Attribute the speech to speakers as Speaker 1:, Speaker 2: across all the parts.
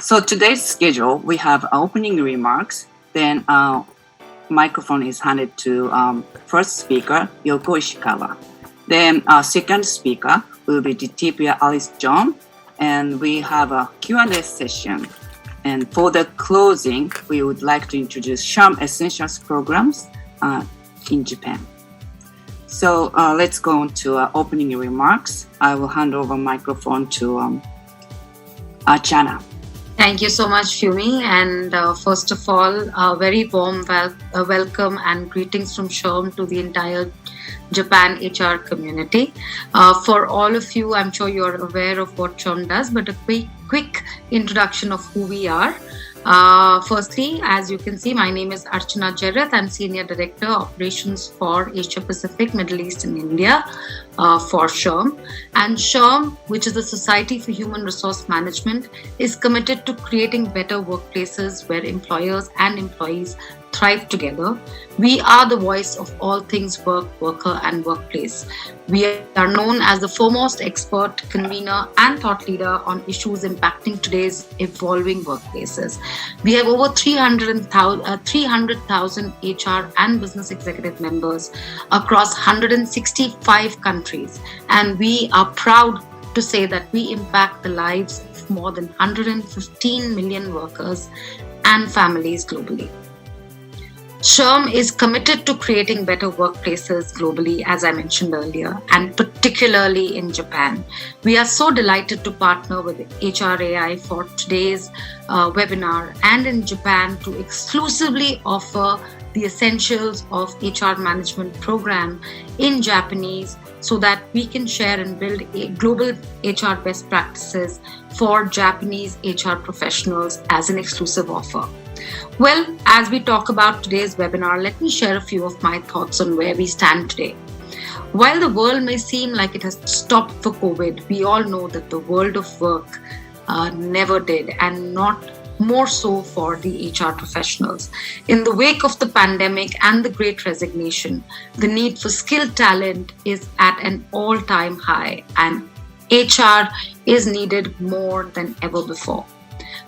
Speaker 1: So today's schedule, we have opening remarks, then microphone is handed to first speaker, Yoko Ishikawa. Then second speaker will be DTP Alice John, and we have a Q&A session. And for the closing, we would like to introduce SHRM Essentials programs in Japan. So let's go on to opening remarks. I will hand over microphone to Chana.
Speaker 2: Thank you so much, Fumi. And first of all, a very warm welcome and greetings from SHRM to the entire Japan HR community. For all of you, I'm sure you're aware of what SHRM does, but a quick introduction of who we are. Firstly, as you can see, my name is Archana Jarath. I'm Senior Director Operations for Asia Pacific, Middle East and India for SHRM. And SHRM, which is the Society for Human Resource Management, is committed to creating better workplaces where employers and employees thrive together. We are the voice of all things work, worker and workplace. We are known as the foremost expert, convener and thought leader on issues impacting today's evolving workplaces. We have over 300,000 HR and business executive members across 165 countries. And we are proud to say that we impact the lives of more than 115 million workers and families globally. SHRM is committed to creating better workplaces globally, as I mentioned earlier, and particularly in Japan. We are so delighted to partner with HRAI for today's webinar and in Japan to exclusively offer the essentials of HR management program in Japanese so that we can share and build global HR best practices for Japanese HR professionals as an exclusive offer. Well, as we talk about today's webinar, let me share a few of my thoughts on where we stand today. While the world may seem like it has stopped for COVID, we all know that the world of work never did, and not more so for the HR professionals. In the wake of the pandemic and the Great Resignation, the need for skilled talent is at an all-time high, and HR is needed more than ever before.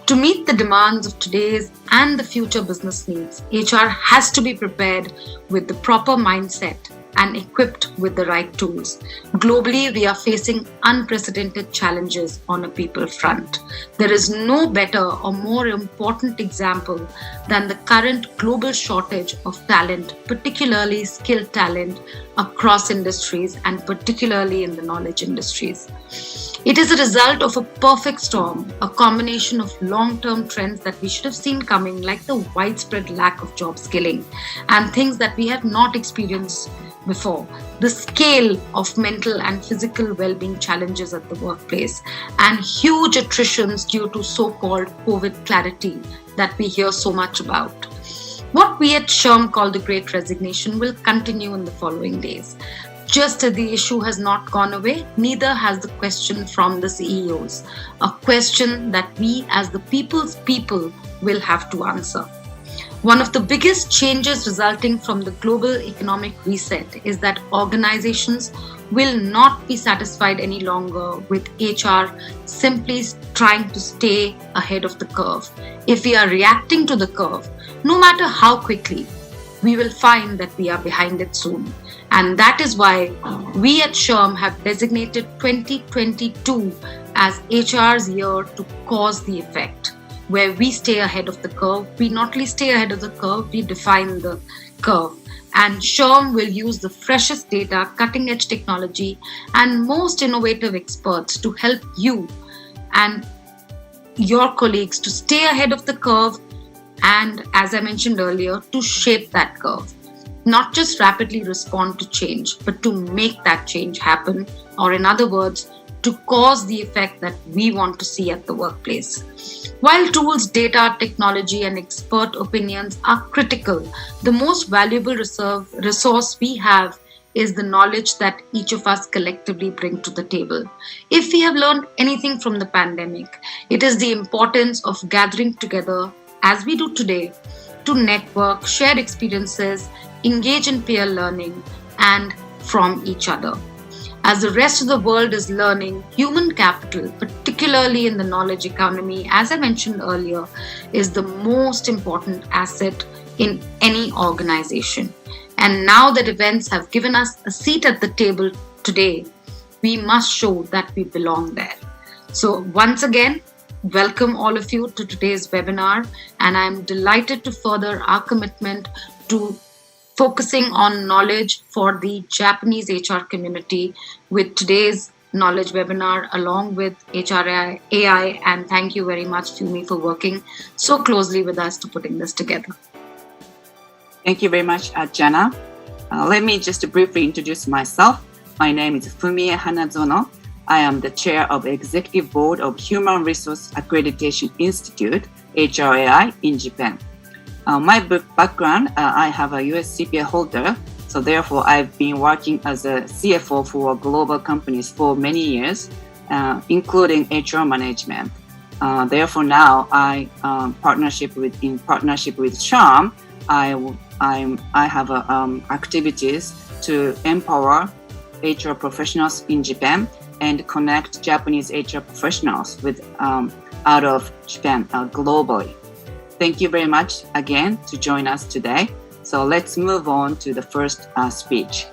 Speaker 2: To meet the demands of today's and the future business needs, HR has to be prepared with the proper mindset and equipped with the right tools. Globally, we are facing unprecedented challenges on a people front. There is no better or more important example than the current global shortage of talent, particularly skilled talent across industries and particularly in the knowledge industries. It is a result of a perfect storm, a combination of long-term trends that we should have seen coming, like the widespread lack of job skilling and things that we have not experienced before, the scale of mental and physical well-being challenges at the workplace, and huge attritions due to so-called COVID clarity that we hear so much about. What we at SHRM call the Great Resignation will continue in the following days. Just as the issue has not gone away, neither has the question from the CEOs, a question that we as the people's people will have to answer. One of the biggest changes resulting from the global economic reset is that organizations will not be satisfied any longer with HR simply trying to stay ahead of the curve. If we are reacting to the curve, no matter how quickly, we will find that we are behind it soon. And that is why we at SHRM have designated 2022 as HR's year to cause the effect, where we stay ahead of the curve. We not only stay ahead of the curve, we define the curve. And SHRM will use the freshest data, cutting-edge technology, and most innovative experts to help you and your colleagues to stay ahead of the curve and, as I mentioned earlier, to shape that curve. Not just rapidly respond to change, but to make that change happen, or in other words, to cause the effect that we want to see at the workplace. While tools, data, technology, and expert opinions are critical, the most valuable resource we have is the knowledge that each of us collectively bring to the table. If we have learned anything from the pandemic, it is the importance of gathering together, as we do today, to network, share experiences, engage in peer learning, and from each other. As the rest of the world is learning, human capital, particularly in the knowledge economy, as I mentioned earlier, is the most important asset in any organization. And now that events have given us a seat at the table today, we must show that we belong there. So once again, welcome all of you to today's webinar, and I'm delighted to further our commitment to focusing on knowledge for the Japanese HR community with today's knowledge webinar along with HRAI, and thank you very much, Fumi, for working so closely with us to putting this together.
Speaker 1: Thank you very much, Jana. Let me just briefly introduce myself. My name is Fumie Hanazono. I am the chair of Executive Board of Human Resource Accreditation Institute, HRAI, in Japan. My background, I have a US CPA holder, so therefore I've been working as a CFO for global companies for many years, including HR management. Therefore now in partnership with SHRM, I have activities to empower HR professionals in Japan and connect Japanese HR professionals with out of Japan globally. Thank you very much again to join us today. So let's move on to the first speech.